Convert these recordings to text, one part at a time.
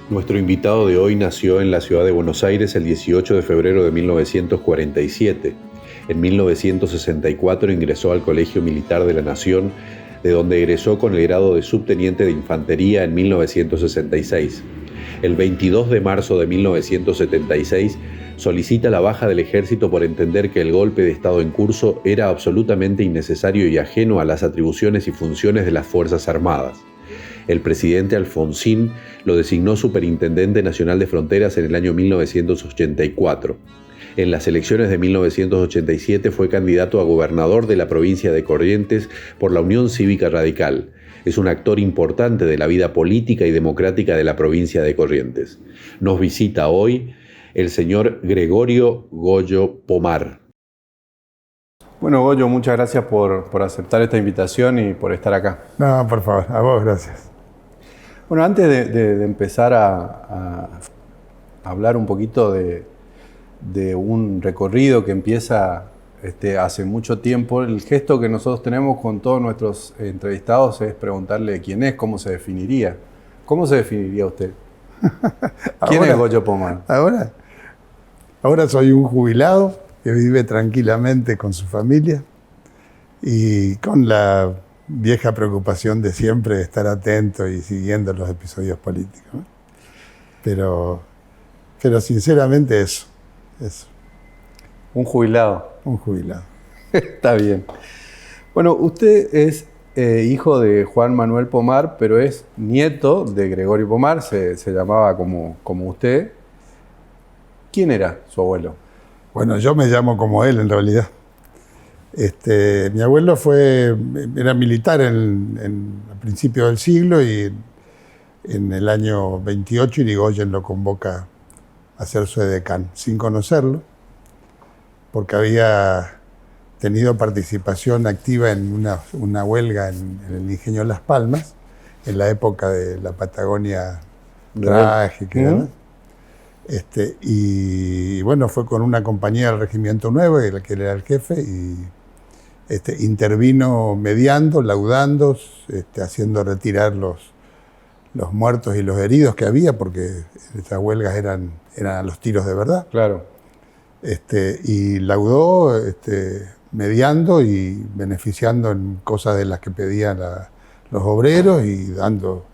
Nuestro invitado de hoy nació en la ciudad de Buenos Aires el 18 de febrero de 1947. En 1964 ingresó al Colegio Militar de la Nación, de donde egresó con el grado de subteniente de infantería en 1966. El 22 de marzo de 1976 solicita la baja del ejército por entender que el golpe de Estado en curso era absolutamente innecesario y ajeno a las atribuciones y funciones de las Fuerzas Armadas. El presidente Alfonsín lo designó Superintendente Nacional de Fronteras en el año 1984. En las elecciones de 1987 fue candidato a gobernador de la provincia de Corrientes por la Unión Cívica Radical. Es un actor importante de la vida política y democrática de la provincia de Corrientes. Nos visita hoy el señor Gregorio Goyo Pomar. Bueno, Goyo, muchas gracias por aceptar esta invitación y por estar acá. No, por favor, a vos gracias. Bueno, antes de empezar a hablar un poquito de un recorrido que empieza hace mucho tiempo, el gesto que nosotros tenemos con todos nuestros entrevistados es preguntarle quién es, cómo se definiría. ¿Cómo se definiría usted? ¿Quién es Goyo Pomar? Ahora soy un jubilado que vive tranquilamente con su familia y con la vieja preocupación de siempre estar atento y siguiendo los episodios políticos, ¿no? Pero sinceramente eso. Un jubilado. Un jubilado. Está bien. Bueno, usted es hijo de Juan Manuel Pomar, pero es nieto de Gregorio Pomar, se llamaba como usted. ¿Quién era su abuelo? Bueno, yo me llamo como él en realidad. Mi abuelo era militar a principios del siglo y en el año 28 Irigoyen lo convoca a ser su edecán, sin conocerlo, porque había tenido participación activa en una huelga en el ingenio Las Palmas, en la época de la Patagonia trágica, ¿no? Y bueno, fue con una compañía del Regimiento Nuevo, que él era el jefe, y intervino mediando, laudando, haciendo retirar los muertos y los heridos que había, porque estas huelgas eran a los tiros de verdad. Claro. Y laudó, mediando y beneficiando en cosas de las que pedían los obreros y dando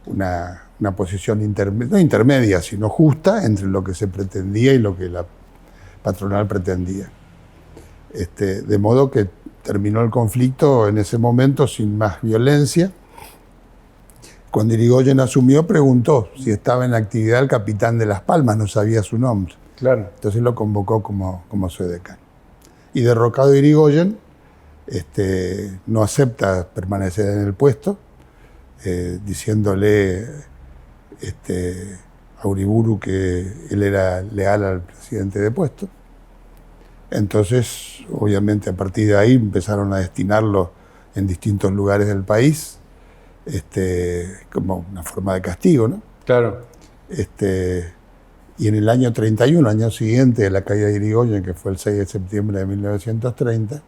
una posición no intermedia, sino justa entre lo que se pretendía y lo que la patronal pretendía. De modo que terminó el conflicto en ese momento sin más violencia. Cuando Irigoyen asumió, preguntó si estaba en actividad el capitán de Las Palmas, no sabía su nombre. Claro. Entonces lo convocó como su edecán. Y derrocado Irigoyen, no acepta permanecer en el puesto, diciéndole a Uriburu que él era leal al presidente de puesto. Entonces, obviamente, a partir de ahí empezaron a destinarlo en distintos lugares del país, como una forma de castigo, ¿no? Claro. Y en el año 31, año siguiente de la caída de Irigoyen, que fue el 6 de septiembre de 1930,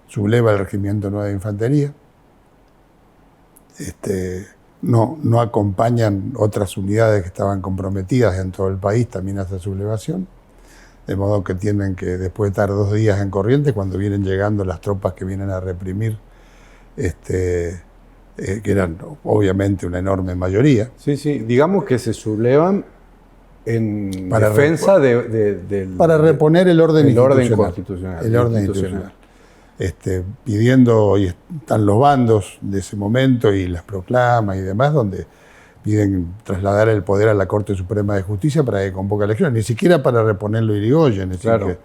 subleva el Regimiento Nuevo de Infantería. No acompañan otras unidades que estaban comprometidas en todo el país también a esa sublevación, de modo que tienen que, después de estar 2 días en Corrientes, cuando vienen llegando las tropas que vienen a reprimir, que eran obviamente una enorme mayoría. Sí, digamos que se sublevan en defensa para reponer el orden constitucional. El orden institucional. Pidiendo, y están los bandos de ese momento y las proclamas y demás, donde piden trasladar el poder a la Corte Suprema de Justicia para que convoque elecciones, ni siquiera para reponerlo a Irigoyen, es decir, que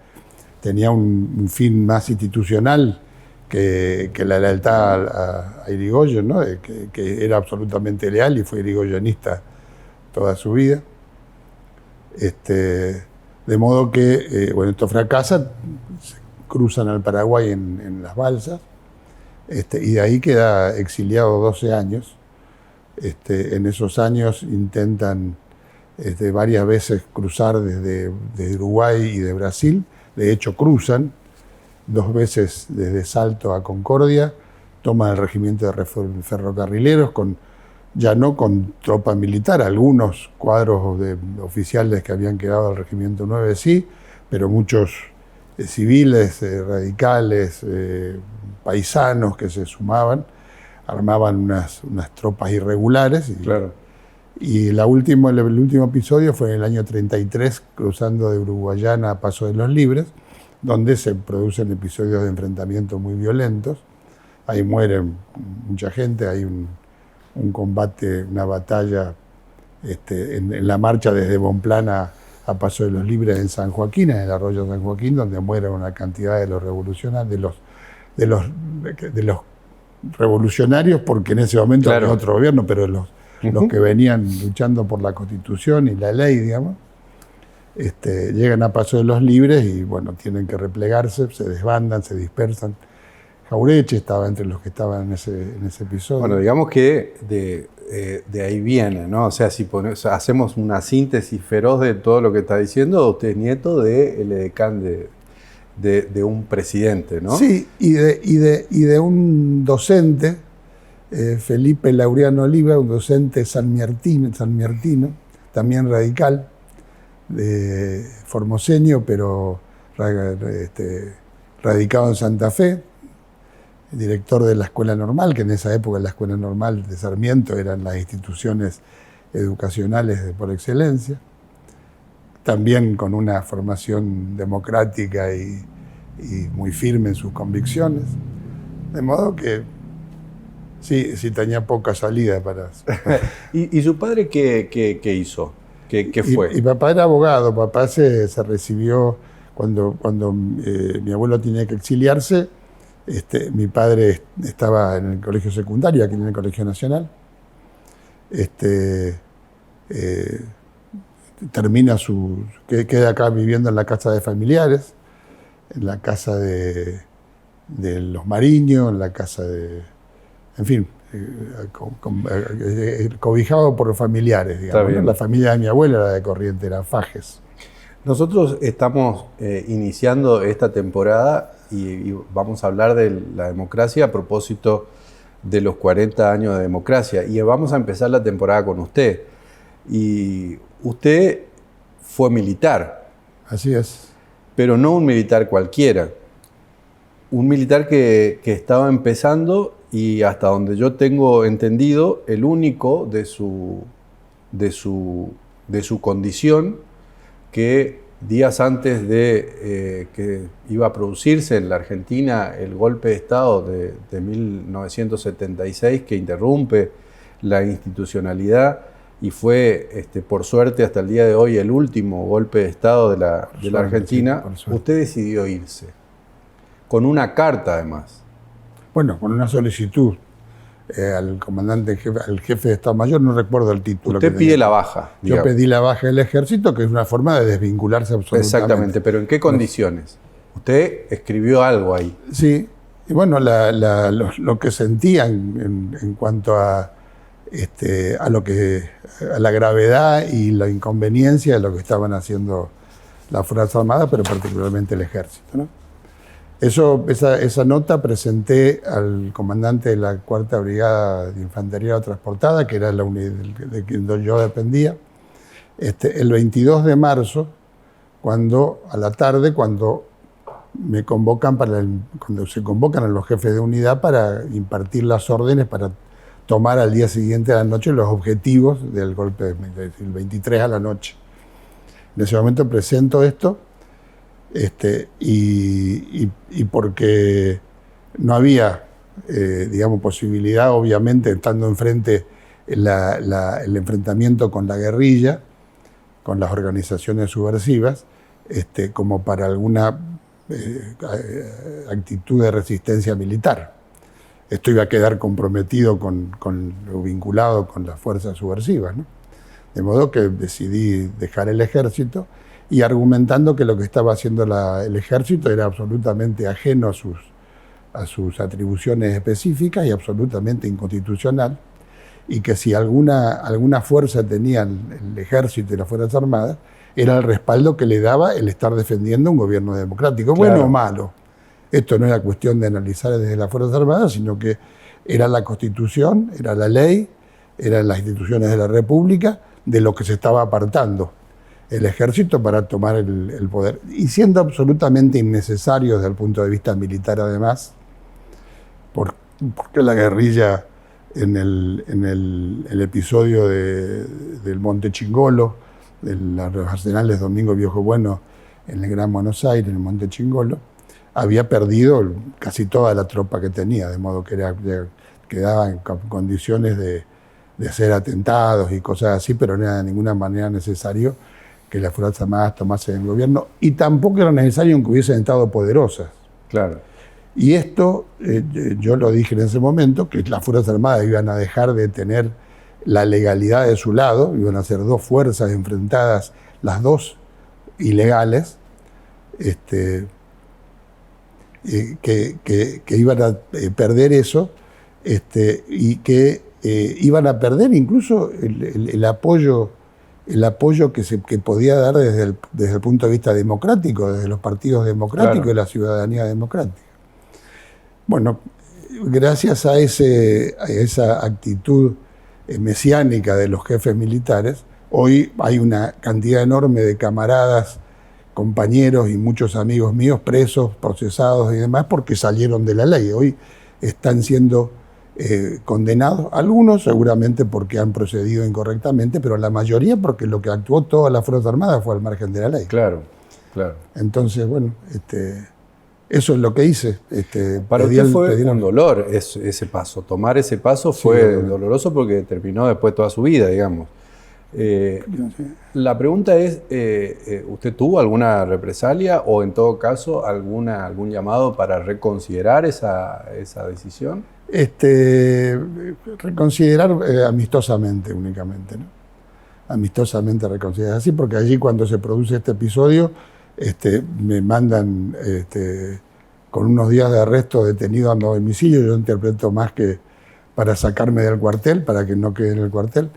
tenía un fin más institucional que la lealtad a Irigoyen, ¿no? Que era absolutamente leal y fue irigoyenista toda su vida. De modo que, esto fracasa, cruzan al Paraguay en las balsas, y de ahí queda exiliado 12 años. En esos años intentan varias veces cruzar desde Uruguay y de Brasil. De hecho, cruzan 2 veces desde Salto a Concordia, toman el regimiento de ferrocarrileros con ya no con tropa militar, algunos cuadros de oficiales que habían quedado del Regimiento 9 sí, pero muchos civiles, radicales, paisanos que se sumaban, armaban unas tropas irregulares. Claro. Y el último episodio fue en el año 33, cruzando de Uruguayana a Paso de los Libres, donde se producen episodios de enfrentamiento muy violentos. Ahí mueren mucha gente, hay un combate, una batalla en la marcha desde Bonplana a Paso de los Libres en San Joaquín, en el arroyo San Joaquín, donde mueren una cantidad de los revolucionarios, de los revolucionarios, porque en ese momento claro. había otro gobierno, pero los que venían luchando por la Constitución y la ley, digamos, llegan a Paso de los Libres y bueno, tienen que replegarse, se desbandan, se dispersan. Jaureche estaba entre los que estaban en ese episodio. Bueno, digamos que de ahí viene, ¿no? O sea, si hacemos una síntesis feroz de todo lo que está diciendo, usted es nieto del edecán de un presidente, ¿no? Sí, y de un docente, Felipe Laureano Oliva, un docente sanmiartino, también radical, formoseño, pero radicado en Santa Fe, director de la Escuela Normal, que en esa época la Escuela Normal de Sarmiento eran las instituciones educacionales por excelencia, también con una formación democrática y muy firme en sus convicciones, de modo que sí tenía poca salida para... ¿Y su padre qué hizo? ¿Qué fue? Y papá era abogado, papá se recibió cuando mi abuelo tenía que exiliarse. Mi padre estaba en el colegio secundario, aquí en el Colegio Nacional. Queda acá viviendo en la casa de familiares, en la casa de los Mariño, en la casa en fin, cobijado por familiares, digamos, ¿no? La familia de mi abuela era de Corrientes, era Fajes. Nosotros estamos iniciando esta temporada y vamos a hablar de la democracia a propósito de los 40 años de democracia. Y vamos a empezar la temporada con usted. Y usted fue militar. Así es. Pero no un militar cualquiera. Un militar que estaba empezando y hasta donde yo tengo entendido, el único de su condición que días antes de que iba a producirse en la Argentina el golpe de Estado de 1976 que interrumpe la institucionalidad y fue, por suerte, hasta el día de hoy el último golpe de Estado de la Argentina, sí, usted decidió irse. Con una carta, además. Bueno, con una solicitud al comandante, al jefe de Estado Mayor, no recuerdo el título. Usted pide la baja. Yo pedí la baja del ejército, que es una forma de desvincularse absolutamente. Exactamente, pero ¿en qué condiciones? Usted escribió algo ahí. Sí, y bueno, lo que sentía en cuanto a la gravedad y la inconveniencia de lo que estaban haciendo las Fuerzas Armadas, pero particularmente el ejército, ¿no? Esa nota presenté al comandante de la 4ª Brigada de Infantería Transportada, que era la unidad de quien yo dependía, el 22 de marzo, a la tarde, cuando me convocan cuando se convocan a los jefes de unidad para impartir las órdenes para tomar al día siguiente a la noche los objetivos del golpe, el 23 a la noche. En ese momento presento esto, y porque no había, posibilidad, obviamente, estando enfrente el enfrentamiento con la guerrilla, con las organizaciones subversivas, como para alguna actitud de resistencia militar. Esto iba a quedar comprometido con lo vinculado con las fuerzas subversivas, ¿no? De modo que decidí dejar el ejército, y argumentando que lo que estaba haciendo el ejército era absolutamente ajeno a sus atribuciones específicas y absolutamente inconstitucional, y que si alguna fuerza tenía el ejército y las Fuerzas Armadas, era el respaldo que le daba el estar defendiendo un gobierno democrático, claro, bueno o malo. Esto no era cuestión de analizar desde las Fuerzas Armadas, sino que era la Constitución, era la ley, eran las instituciones de la República, de lo que se estaba apartando el ejército para tomar el poder, y siendo absolutamente innecesario desde el punto de vista militar además, porque la guerrilla en el episodio del Monte Chingolo, de los arsenales Domingo Viejo Bueno en el Gran Buenos Aires, en el Monte Chingolo, había perdido casi toda la tropa que tenía, de modo que quedaba en condiciones de hacer atentados y cosas así, pero no era de ninguna manera necesario que las Fuerzas Armadas tomasen el gobierno, y tampoco era necesario que hubiesen estado poderosas. Claro. Y esto, yo lo dije en ese momento, que las Fuerzas Armadas iban a dejar de tener la legalidad de su lado, iban a ser dos fuerzas enfrentadas, las dos ilegales, que iban a perder eso, y que iban a perder incluso el apoyo que podía dar desde el punto de vista democrático, desde los partidos democráticos, claro, y la ciudadanía democrática. Bueno, gracias a esa actitud mesiánica de los jefes militares, hoy hay una cantidad enorme de camaradas, compañeros y muchos amigos míos presos, procesados y demás porque salieron de la ley. Hoy están siendo condenados, algunos seguramente porque han procedido incorrectamente, pero la mayoría porque lo que actuó toda la Fuerza Armada fue al margen de la ley. Claro, claro. Entonces, bueno, eso es lo que hice. Para usted fue un dolor ese paso. Tomar ese paso fue doloroso porque terminó después toda su vida, digamos. La pregunta es, ¿usted tuvo alguna represalia o en todo caso algún llamado para reconsiderar esa decisión? Reconsiderar amistosamente únicamente, ¿no? Amistosamente reconsiderar así, porque allí cuando se produce este episodio me mandan con unos días de arresto detenido a mi domicilio. Yo interpreto más que para sacarme del cuartel, para que no quede en el cuartel.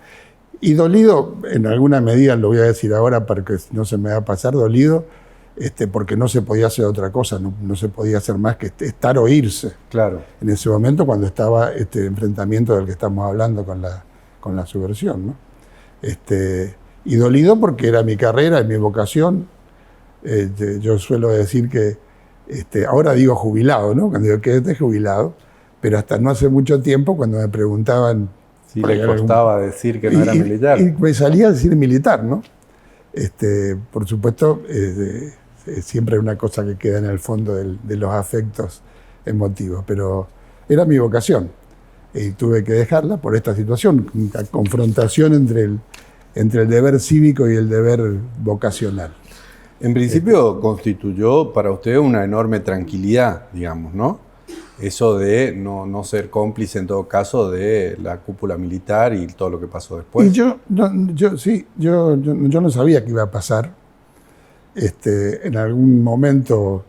Y dolido, en alguna medida, lo voy a decir ahora para que no se me va a pasar, dolido, porque no se podía hacer otra cosa, no se podía hacer más que estar o irse. Claro. En ese momento, cuando estaba este enfrentamiento del que estamos hablando con la subversión, ¿no? Y dolido porque era mi carrera, mi vocación. Yo suelo decir que, ahora digo jubilado, ¿no? Cuando digo que jubilado, pero hasta no hace mucho tiempo, cuando me preguntaban... Sí, le costaba decir que no era militar. Y me salía a decir militar, ¿no? Por supuesto, siempre es una cosa que queda en el fondo de los afectos emotivos, pero era mi vocación y tuve que dejarla por esta situación, la confrontación entre el deber cívico y el deber vocacional. En principio constituyó para usted una enorme tranquilidad, digamos, ¿no? Eso de no ser cómplice en todo caso de la cúpula militar y todo lo que pasó después. Y yo no sabía qué iba a pasar. En algún momento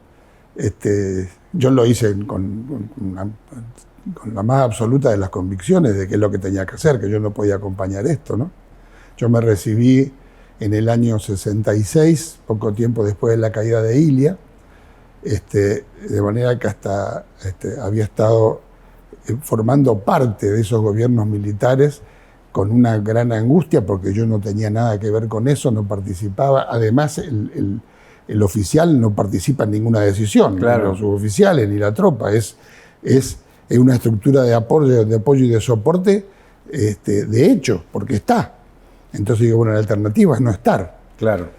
yo lo hice con la más absoluta de las convicciones de que es lo que tenía que hacer, que yo no podía acompañar esto, ¿no? Yo me recibí en el año 66, poco tiempo después de la caída de Ilia, de manera que hasta había estado formando parte de esos gobiernos militares con una gran angustia porque yo no tenía nada que ver con eso, no participaba. Además, el oficial no participa en ninguna decisión, claro, ni los suboficiales ni la tropa. Es una estructura de apoyo y de soporte de hecho, porque está. Entonces digo, bueno, la alternativa es no estar. Claro.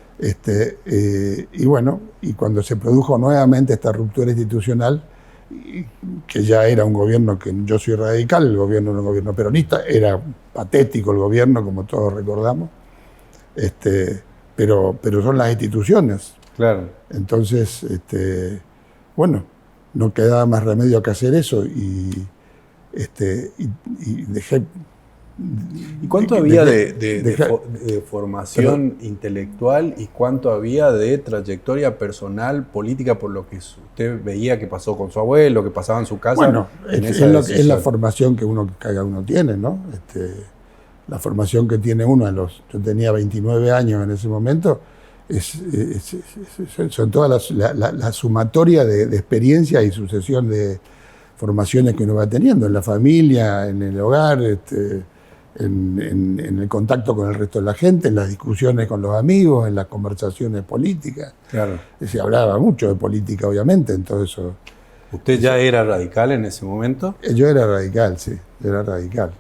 Y bueno, y cuando se produjo nuevamente esta ruptura institucional, que ya era un gobierno que yo soy radical, el gobierno era un gobierno peronista, era patético el gobierno, como todos recordamos, pero son las instituciones. Claro. Entonces, bueno, no quedaba más remedio que hacer eso y dejé... ¿Y cuánto había de formación intelectual y cuánto había de trayectoria personal, política, por lo que usted veía que pasó con su abuelo, que pasaba en su casa? Bueno, es la formación que cada uno tiene, ¿no? La formación que tiene uno yo tenía 29 años en ese momento, son todas la sumatoria de experiencias y sucesión de formaciones que uno va teniendo en la familia, en el hogar, en el contacto con el resto de la gente, en las discusiones con los amigos, en las conversaciones políticas. Claro. Se hablaba mucho de política, obviamente, en todo eso. ¿Usted ya era radical en ese momento? Yo era radical, sí, yo era radical.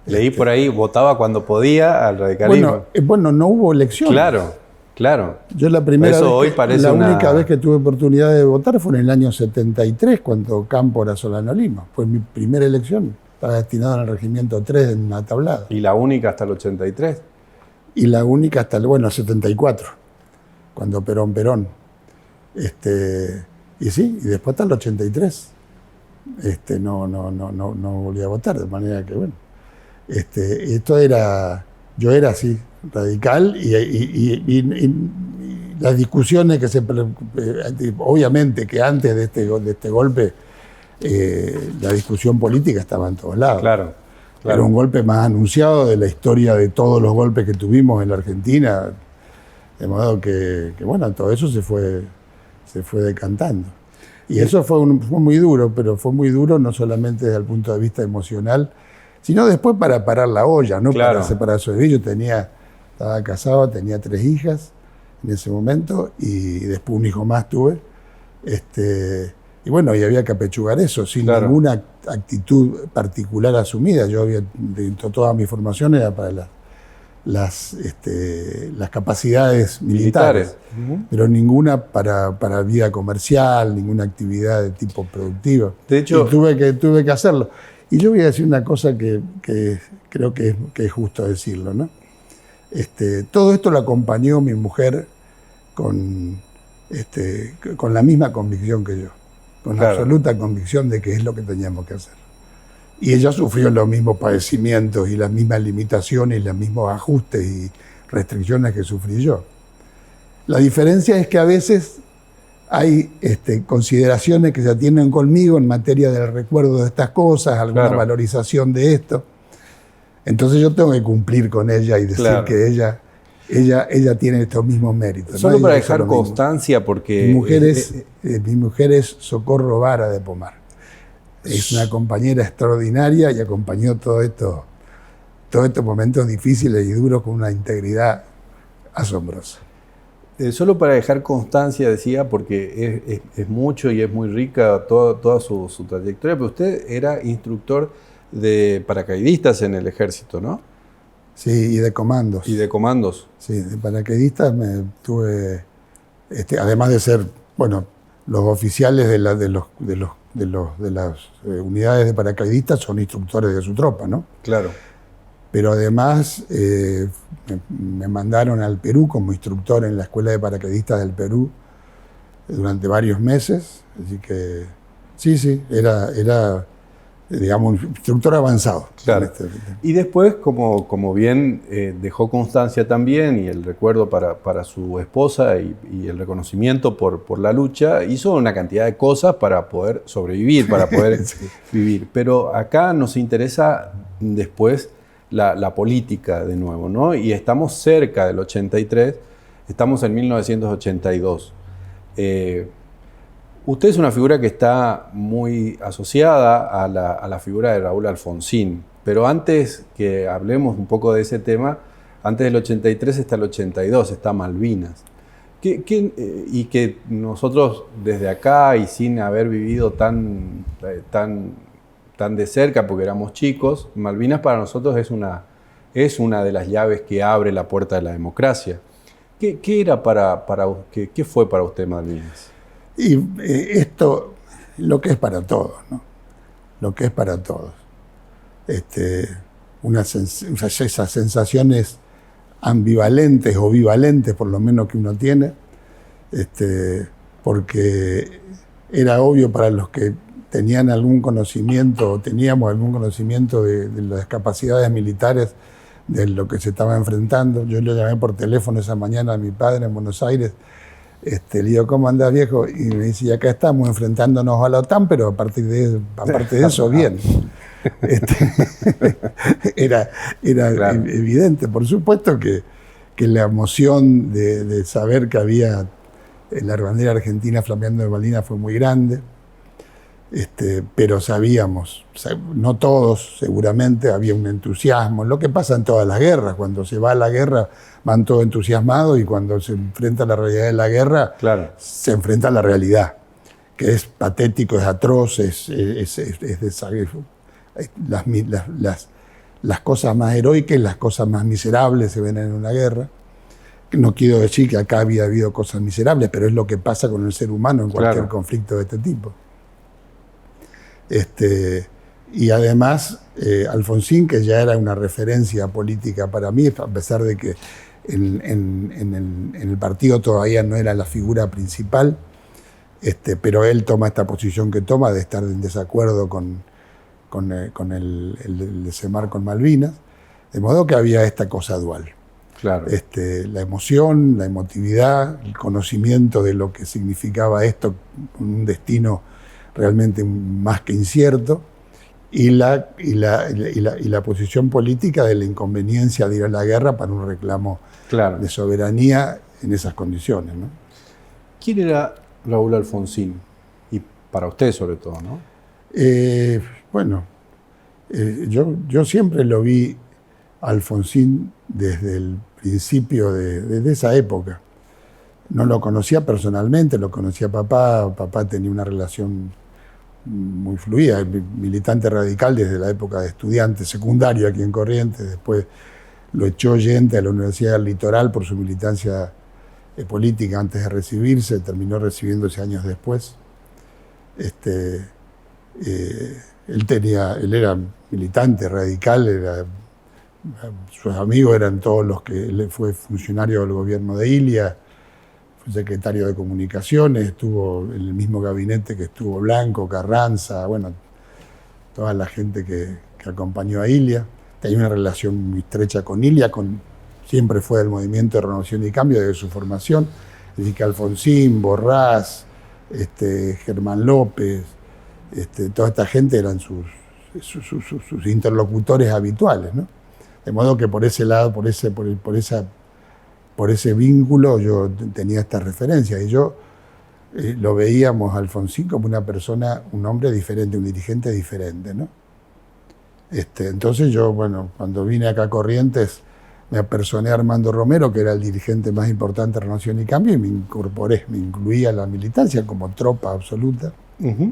Leí por ahí, votaba cuando podía al radicalismo. Bueno, no hubo elecciones. Claro, claro. Yo la primera Eso vez hoy parece la una... única vez que tuve oportunidad de votar fue en el año 73, cuando Cámpora Solano Lima. Fue mi primera elección. Estaba destinado al regimiento 3 en una tablada. ¿Y la única hasta el 83? Y la única hasta el 74, cuando Perón. Y sí, y después hasta el 83. No volví a votar, de manera que, bueno. Yo era así, radical, y las discusiones que obviamente que antes de este golpe, la discusión política estaba en todos lados. Claro. Era un golpe más anunciado de la historia de todos los golpes que tuvimos en la Argentina, de modo que bueno, todo eso se fue decantando. Y eso fue muy duro, pero fue muy duro no solamente desde el punto de vista emocional, sino después para parar la olla, ¿no? Claro. Para separar su vida. Yo estaba casado, tenía 3 hijas en ese momento, y después un hijo más tuve. Y bueno, y había que apechugar eso, sin ninguna actitud particular asumida. Yo toda mi formación era para las capacidades militares. Pero ninguna para vida comercial, ninguna actividad de tipo productivo. De hecho, y tuve que hacerlo. Y yo voy a decir una cosa que creo que es justo decirlo, ¿no? Todo esto lo acompañó mi mujer con la misma convicción que yo, con la absoluta convicción de que es lo que teníamos que hacer. Y ella sufrió los mismos padecimientos y las mismas limitaciones y los mismos ajustes y restricciones que sufrí yo. La diferencia es que a veces hay consideraciones que se atienden conmigo en materia del recuerdo de estas cosas, alguna valorización de esto. Entonces yo tengo que cumplir con ella y decir que ella tiene estos mismos méritos. Solo ¿no? para dejar constancia, porque... Mi mujer es Socorro Vara de Pomar. Es una compañera extraordinaria y acompañó todos estos momentos difíciles y duros con una integridad asombrosa. Solo para dejar constancia, decía, porque es mucho y es muy rica toda su trayectoria, pero usted era instructor de paracaidistas en el ejército, ¿no? Sí, y de comandos. Y de comandos. Sí, de paracaidistas tuve, además de ser, bueno, los oficiales de las unidades de paracaidistas son instructores de su tropa, ¿no? Claro. Pero además me mandaron al Perú como instructor en la Escuela de Paracaidistas del Perú durante varios meses. Así que sí, era digamos, un instructor avanzado. Claro. Y después, como bien dejó constancia también, y el recuerdo para su esposa y el reconocimiento por la lucha, hizo una cantidad de cosas para poder sobrevivir, para poder vivir. Pero acá nos interesa después la política de nuevo, ¿no? Y estamos cerca del 83, estamos en 1982. Usted es una figura que está muy asociada a la figura de Raúl Alfonsín, pero antes que hablemos un poco de ese tema, antes del 83 está el 82, está Malvinas. Y que nosotros desde acá y sin haber vivido tan de cerca, porque éramos chicos, Malvinas para nosotros es una de las llaves que abre la puerta de la democracia. ¿Qué fue para usted Malvinas? Y esto, lo que es para todos, ¿no? Lo que es para todos. Esas sensaciones ambivalentes o bivalentes, por lo menos que uno tiene, porque era obvio para los que tenían algún conocimiento, o teníamos algún conocimiento de las capacidades militares de lo que se estaba enfrentando. Yo le llamé por teléfono esa mañana a mi padre en Buenos Aires. Le digo, ¿cómo andás, viejo? Y me dice, y acá estamos enfrentándonos a la OTAN, pero aparte de eso, bien. Era claro. Evidente, por supuesto que la emoción de saber que había la bandera argentina flameando de Malvinas fue muy grande. pero sabíamos, no todos seguramente, había un entusiasmo, lo que pasa en todas las guerras, cuando se va a la guerra van todos entusiasmados y cuando se enfrenta a la realidad de la guerra, claro, se enfrenta a la realidad, que es patético, es atroz, las cosas más heroicas y las cosas más miserables se ven en una guerra. No quiero decir que acá había habido cosas miserables, pero es lo que pasa con el ser humano en cualquier conflicto de este tipo. Y además, Alfonsín, que ya era una referencia política para mí, a pesar de que en el partido todavía no era la figura principal, pero él toma esta posición que toma de estar en desacuerdo con el desembarco en Malvinas, de modo que había esta cosa dual. Claro. La emoción, la emotividad, el conocimiento de lo que significaba esto, un destino realmente más que incierto, y la posición política de la inconveniencia de ir a la guerra para un reclamo de soberanía en esas condiciones, ¿no? ¿Quién era Raúl Alfonsín? Y para usted sobre todo, ¿no? Yo siempre lo vi a Alfonsín desde el principio, desde esa época. No lo conocía personalmente, lo conocía papá. Papá tenía una relación muy fluida, militante radical desde la época de estudiante secundario aquí en Corrientes. Después lo echó Yente a la Universidad del Litoral por su militancia política antes de recibirse, terminó recibiéndose años después. Él era militante radical, sus amigos eran todos los que él fue funcionario del gobierno de Ilia, fue secretario de Comunicaciones, estuvo en el mismo gabinete que estuvo Blanco, Carranza, bueno, toda la gente que acompañó a Ilia. Tenía una relación muy estrecha con Ilia, siempre fue del movimiento de Renovación y Cambio desde su formación. Es decir, que Alfonsín, Borrás, Germán López, toda esta gente eran sus interlocutores habituales, ¿no? De modo que por ese lado, por ese vínculo, yo tenía esta referencia. Y yo lo veíamos a Alfonsín como una persona, un hombre diferente, un dirigente diferente, ¿no? Entonces yo, cuando vine acá a Corrientes, me apersoné a Armando Romero, que era el dirigente más importante de Renovación y Cambio, y me incluí a la militancia como tropa absoluta. Uh-huh.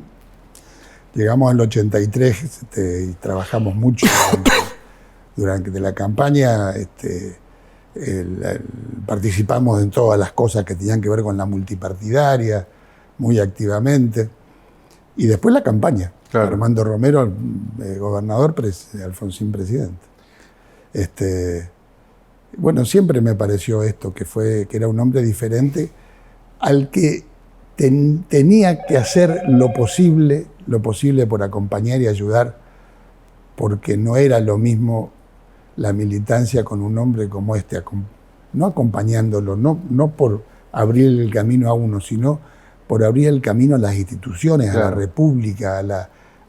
Llegamos al 83 y trabajamos mucho durante la campaña. Participamos en todas las cosas que tenían que ver con la multipartidaria, muy activamente. Y después la campaña. Claro. Armando Romero, gobernador, Alfonsín presidente. Siempre me pareció esto, que era un hombre diferente al que tenía que hacer lo posible por acompañar y ayudar, porque no era lo mismo la militancia con un hombre como no acompañándolo, no por abrir el camino a uno, sino por abrir el camino a las instituciones, claro, a la república, a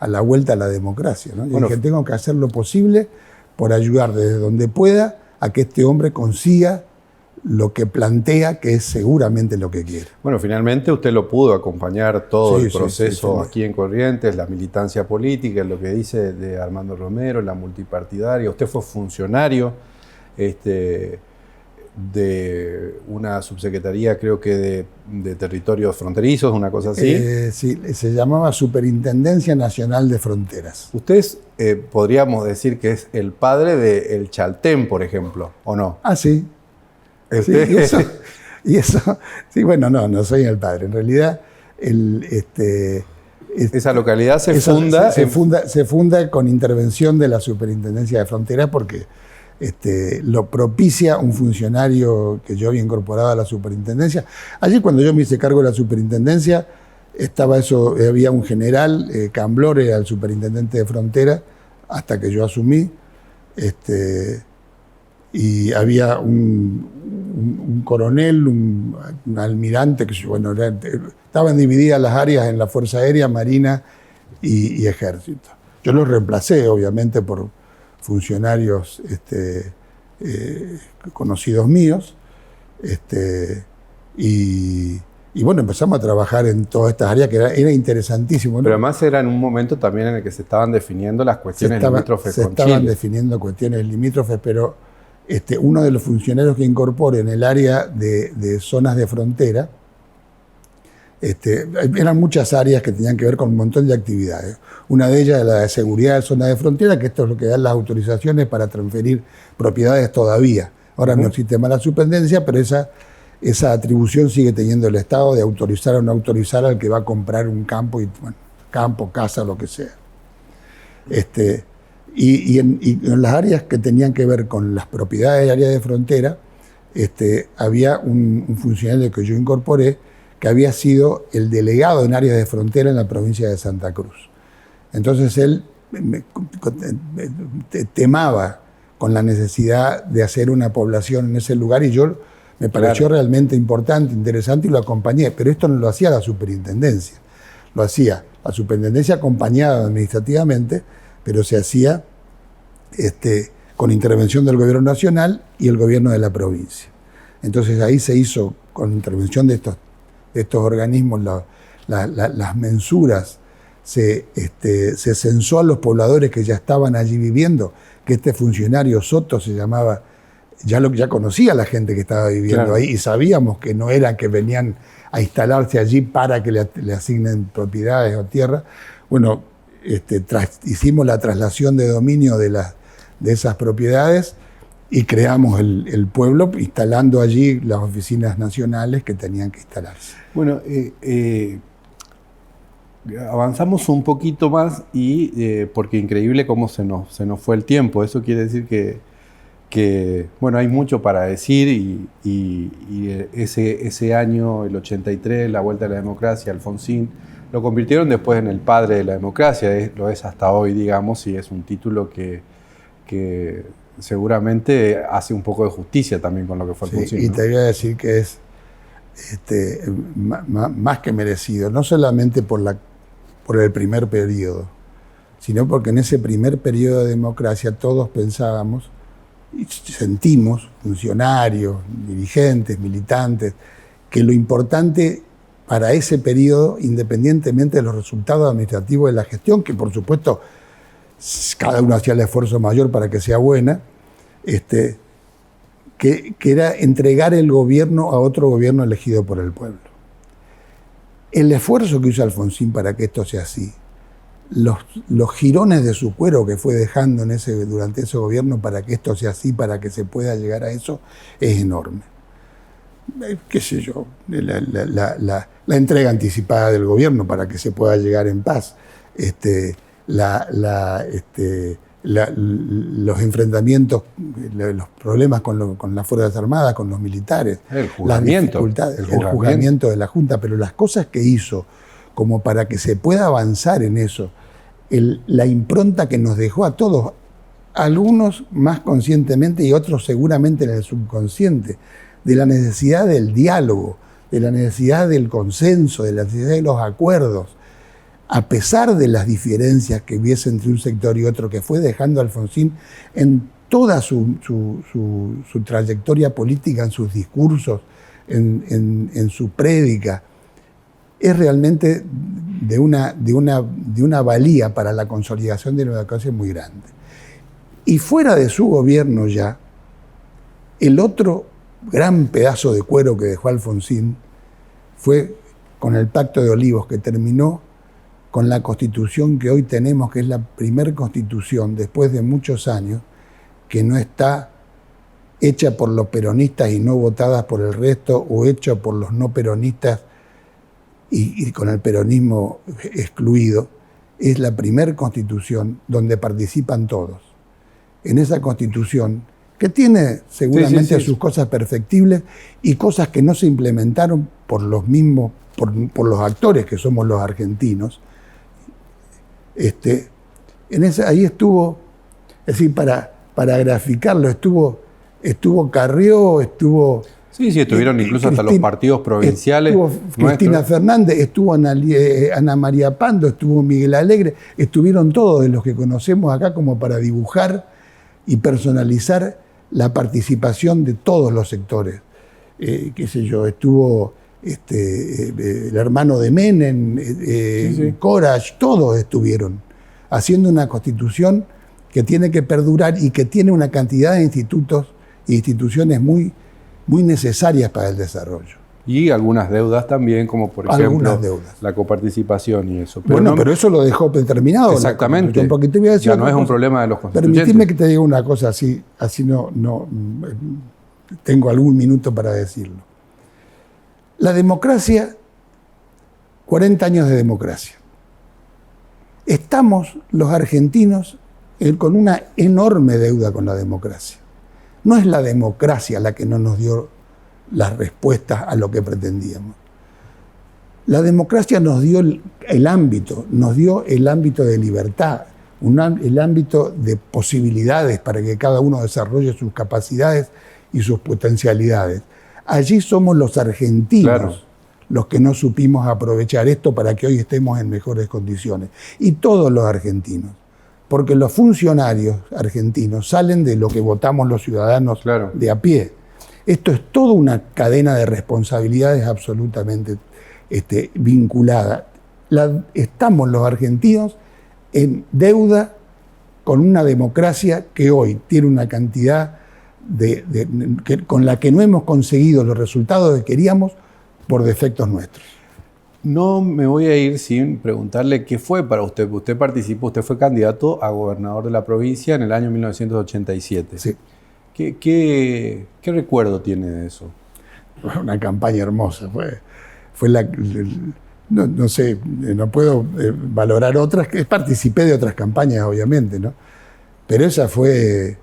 la vuelta a la democracia, ¿no? Yo dije, tengo que hacer lo posible por ayudar desde donde pueda a que este hombre consiga lo que plantea, que es seguramente lo que quiere. Bueno, finalmente usted lo pudo acompañar todo el proceso aquí en Corrientes, la militancia política, lo que dice de Armando Romero, la multipartidaria. Usted fue funcionario de una subsecretaría, creo que de territorios fronterizos, una cosa así. Sí, se llamaba Superintendencia Nacional de Fronteras. Usted podríamos decir que es el padre del Chaltén, por ejemplo, ¿o no? Ah, sí. Sí, y eso, sí, bueno, no soy el padre. En realidad, esa localidad se funda con intervención de la Superintendencia de Fronteras, porque lo propicia un funcionario que yo había incorporado a la superintendencia. Allí, cuando yo me hice cargo de la superintendencia, había un general, Camblor era el superintendente de Frontera, hasta que yo asumí, y había un coronel, un almirante, estaban divididas las áreas en la Fuerza Aérea, Marina y Ejército. Yo los reemplacé, obviamente, por funcionarios conocidos míos, y Y bueno, empezamos a trabajar en todas estas áreas que era interesantísimo, ¿no? Pero además era en un momento también en el que se estaban definiendo las cuestiones limítrofes con Chile. Se estaban definiendo cuestiones limítrofes, pero uno de los funcionarios que incorporé en el área de zonas de frontera, eran muchas áreas que tenían que ver con un montón de actividades. Una de ellas es la de seguridad de zonas de frontera, que esto es lo que dan las autorizaciones para transferir propiedades todavía. Ahora no existe más la superintendencia, pero esa atribución sigue teniendo el Estado de autorizar o no autorizar al que va a comprar un campo, campo, casa, lo que sea. Y en las áreas que tenían que ver con las propiedades de área de frontera, había un funcionario que yo incorporé que había sido el delegado en áreas de frontera en la provincia de Santa Cruz. Entonces él temaba con la necesidad de hacer una población en ese lugar y yo me pareció realmente importante, interesante y lo acompañé. Pero esto no lo hacía la superintendencia. Lo hacía la superintendencia acompañada administrativamente, pero se hacía con intervención del gobierno nacional y el gobierno de la provincia. Entonces ahí se hizo, con intervención de estos organismos, las mensuras, se censó a los pobladores que ya estaban allí viviendo, que este funcionario Soto se llamaba, ya conocía a la gente que estaba viviendo ahí y sabíamos que no eran que venían a instalarse allí para que le asignen propiedades o tierra. Bueno, hicimos la traslación de dominio de esas propiedades y creamos el pueblo instalando allí las oficinas nacionales que tenían que instalarse. Bueno, avanzamos un poquito más y porque increíble cómo se nos fue el tiempo. Eso quiere decir que bueno, hay mucho para decir y ese año, el 83, la vuelta a la democracia, Alfonsín, lo convirtieron después en el padre de la democracia, lo es hasta hoy, digamos, y es un título que seguramente hace un poco de justicia también con lo que fue Alfonsín. Y te voy a decir que es más que merecido, no solamente por el primer periodo, sino porque en ese primer periodo de democracia todos pensábamos y sentimos, funcionarios, dirigentes, militantes, que lo importante para ese periodo, independientemente de los resultados administrativos de la gestión, que por supuesto cada uno hacía el esfuerzo mayor para que sea buena, que era entregar el gobierno a otro gobierno elegido por el pueblo. El esfuerzo que hizo Alfonsín para que esto sea así, los jirones de su cuero que fue dejando durante ese gobierno para que esto sea así, para que se pueda llegar a eso, es enorme. Qué sé yo, la entrega anticipada del gobierno para que se pueda llegar en paz, los enfrentamientos, los problemas con las Fuerzas Armadas, con los militares, las dificultades, el juzgamiento de la Junta, pero las cosas que hizo como para que se pueda avanzar en eso, la impronta que nos dejó a todos, algunos más conscientemente y otros seguramente en el subconsciente, de la necesidad del diálogo, de la necesidad del consenso, de la necesidad de los acuerdos, a pesar de las diferencias que hubiese entre un sector y otro, que fue dejando a Alfonsín en toda su trayectoria política, en sus discursos, en su prédica, es realmente de una valía para la consolidación de la democracia muy grande. Y fuera de su gobierno ya, el otro gran pedazo de cuero que dejó Alfonsín fue con el Pacto de Olivos, que terminó con la constitución que hoy tenemos, que es la primera constitución después de muchos años, que no está hecha por los peronistas y no votada por el resto, o hecha por los no peronistas y con el peronismo excluido. Es la primera constitución donde participan todos. En esa constitución, que tiene seguramente sus cosas perfectibles y cosas que no se implementaron por los mismos, por los actores que somos los argentinos, ahí estuvo, es decir, para graficarlo, estuvo Carrió, estuvo... Sí, estuvieron incluso hasta los partidos provinciales. Estuvo Cristina Fernández, estuvo Ana María Pando, estuvo Miguel Alegre, estuvieron todos de los que conocemos acá como para dibujar y personalizar la participación de todos los sectores. Qué sé yo, estuvo el hermano de Menem, Corach, todos estuvieron haciendo una constitución que tiene que perdurar y que tiene una cantidad de institutos e instituciones muy, muy necesarias para el desarrollo. Y algunas deudas también, como por ejemplo la coparticipación y eso. Pero eso lo dejó determinado. Exactamente. Porque te voy a decir ya no es un problema de los constituyentes. Permitime que te diga una cosa así no tengo algún minuto para decirlo. La democracia, 40 años de democracia. Estamos los argentinos con una enorme deuda con la democracia. No es la democracia la que no nos dio las respuestas a lo que pretendíamos. La democracia nos dio el ámbito de libertad, el ámbito de posibilidades para que cada uno desarrolle sus capacidades y sus potencialidades. Allí somos los argentinos los que no supimos aprovechar esto para que hoy estemos en mejores condiciones. Y todos los argentinos. Porque los funcionarios argentinos salen de lo que votamos los ciudadanos de a pie. Esto es toda una cadena de responsabilidades absolutamente vinculada. Estamos los argentinos en deuda con una democracia que hoy tiene una cantidad con la que no hemos conseguido los resultados que queríamos por defectos nuestros. No me voy a ir sin preguntarle qué fue para usted. Usted participó, usted fue candidato a gobernador de la provincia en el año 1987. Sí. ¿Qué recuerdo tiene de eso? Una campaña hermosa. Fue no sé, no puedo valorar otras. Participé de otras campañas, obviamente, ¿no? Pero esa fue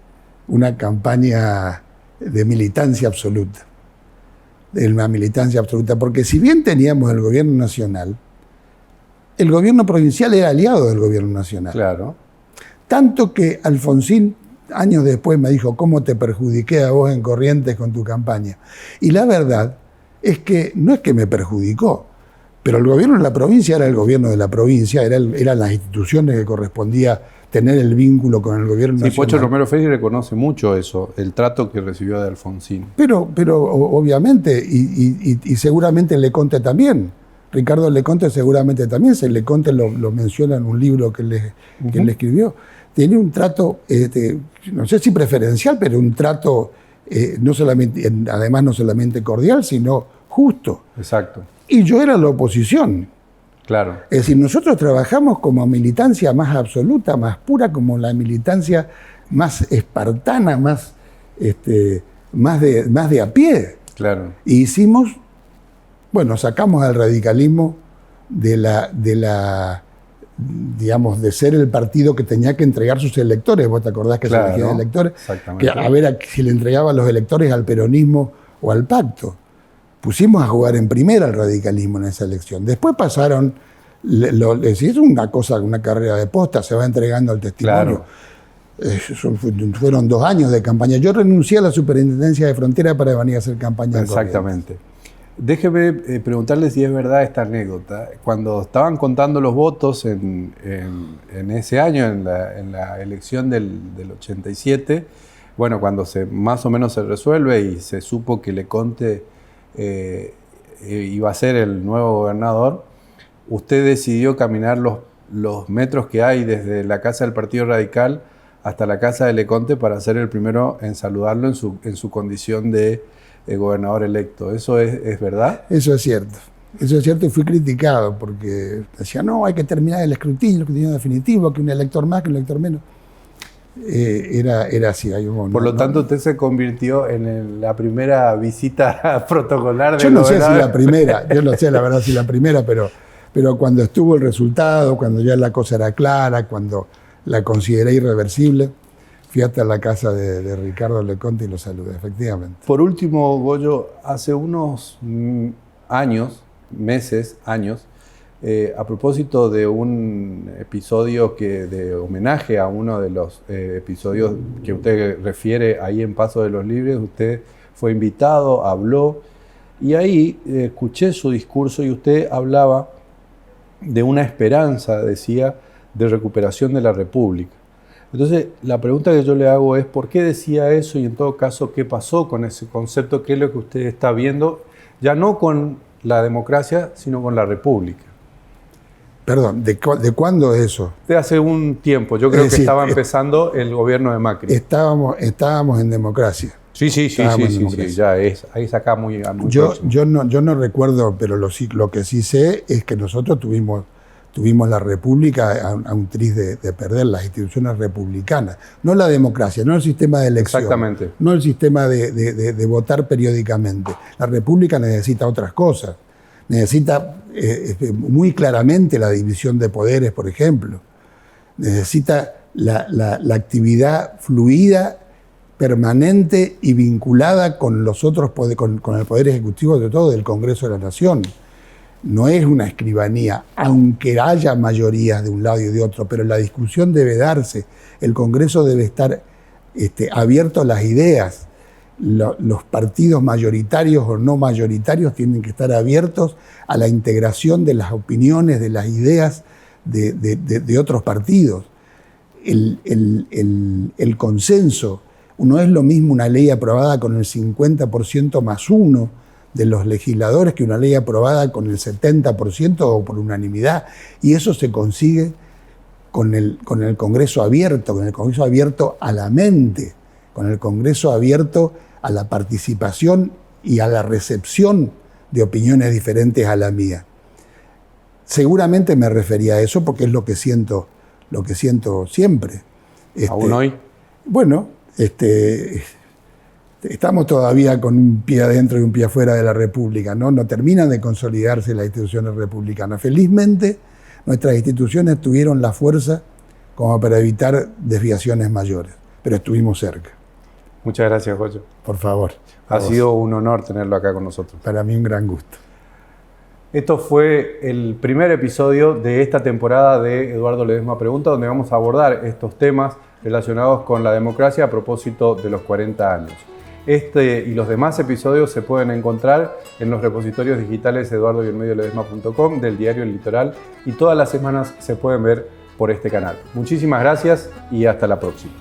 una campaña de militancia absoluta. De una militancia absoluta. Porque si bien teníamos el gobierno nacional, el gobierno provincial era aliado del gobierno nacional. Claro. Tanto que Alfonsín, años después, me dijo: ¿cómo te perjudiqué a vos en Corrientes con tu campaña? Y la verdad es que no es que me perjudicó, pero el gobierno de la provincia era el gobierno de la provincia, eran las instituciones que correspondía tener el vínculo con el gobierno nacional. Sí, Pocho Romero Félix reconoce mucho eso, el trato que recibió de Alfonsín. Pero obviamente, y seguramente Leconte también. Ricardo Leconte seguramente también. Leconte lo menciona en un libro que él escribió. Tenía un trato, no sé si preferencial, pero un trato además no solamente cordial, sino justo. Exacto. Y yo era la oposición. Claro. Es decir, nosotros trabajamos como militancia más absoluta, más pura, como la militancia más espartana, más de a pie. Claro. Y sacamos al radicalismo digamos, de ser el partido que tenía que entregar sus electores. ¿Vos te acordás que se elegían electores? Exactamente. Que a ver si le entregaba los electores al peronismo o al pacto. Pusimos a jugar en primera el radicalismo en esa elección. Después pasaron, es una carrera de posta, se va entregando el testimonio. Claro. Fueron 2 años de campaña. Yo renuncié a la superintendencia de frontera para venir a hacer campaña. Exactamente. Déjeme preguntarle si es verdad esta anécdota. Cuando estaban contando los votos en ese año, en la elección del 87, bueno, cuando más o menos se resuelve y se supo que Leconte iba a ser el nuevo gobernador, usted decidió caminar los metros que hay desde la casa del Partido Radical hasta la casa de Leconte para ser el primero en saludarlo en su condición de gobernador electo. ¿Eso es verdad? Eso es cierto. Eso es cierto, y fui criticado porque decía: no, hay que terminar el escrutinio definitivo, que un elector más, que un elector menos. Era así. Por lo tanto, usted se convirtió en la primera visita protocolar Yo no sé si la primera, yo no sé la verdad si la primera, pero cuando estuvo el resultado, cuando ya la cosa era clara, cuando la consideré irreversible, fui hasta la casa de Ricardo Leconte y lo saludé, efectivamente. Por último, Goyo, hace unos años, a propósito de un episodio de homenaje a uno de los episodios que usted refiere ahí en Paso de los Libres, usted fue invitado, habló, y ahí escuché su discurso y usted hablaba de una esperanza, decía, de recuperación de la República. Entonces, la pregunta que yo le hago es: ¿por qué decía eso? Y en todo caso, ¿qué pasó con ese concepto? ¿Qué es lo que usted está viendo? Ya no con la democracia, sino con la república. Perdón, ¿de cuándo es eso? De hace un tiempo, yo creo que estaba empezando el gobierno de Macri. Estábamos en democracia. Sí, ya ahí saca muy yo no recuerdo, pero lo que sí sé es que nosotros tuvimos la república a un tris de perder las instituciones republicanas, no la democracia, no el sistema de elección, exactamente, no el sistema de votar periódicamente. La república necesita otras cosas, necesita muy claramente la división de poderes, por ejemplo, necesita la actividad fluida, permanente y vinculada con los otros poderes, con el Poder Ejecutivo, sobre todo del Congreso de la Nación. No es una escribanía, aunque haya mayorías de un lado y de otro, pero la discusión debe darse. El Congreso debe estar abierto a las ideas. Los partidos mayoritarios o no mayoritarios tienen que estar abiertos a la integración de las opiniones, de las ideas de otros partidos. El consenso. No es lo mismo una ley aprobada con el 50% más uno de los legisladores que una ley aprobada con el 70% o por unanimidad. Y eso se consigue con el Congreso abierto a la mente, con el Congreso abierto a la participación y a la recepción de opiniones diferentes a la mía. Seguramente me refería a eso porque es lo que siento siempre. ¿Aún hoy? Bueno, estamos todavía con un pie adentro y un pie afuera de la República, ¿no? No terminan de consolidarse las instituciones republicanas. Felizmente, nuestras instituciones tuvieron la fuerza como para evitar desviaciones mayores, pero estuvimos cerca. Muchas gracias, Goyo. Por favor. Ha sido un honor tenerlo acá con nosotros. Para mí un gran gusto. Esto fue el primer episodio de esta temporada de Eduardo Ledesma Pregunta, donde vamos a abordar estos temas relacionados con la democracia a propósito de los 40 años. Este y los demás episodios se pueden encontrar en los repositorios digitales eduardoyelmedioledesma.com del diario El Litoral y todas las semanas se pueden ver por este canal. Muchísimas gracias y hasta la próxima.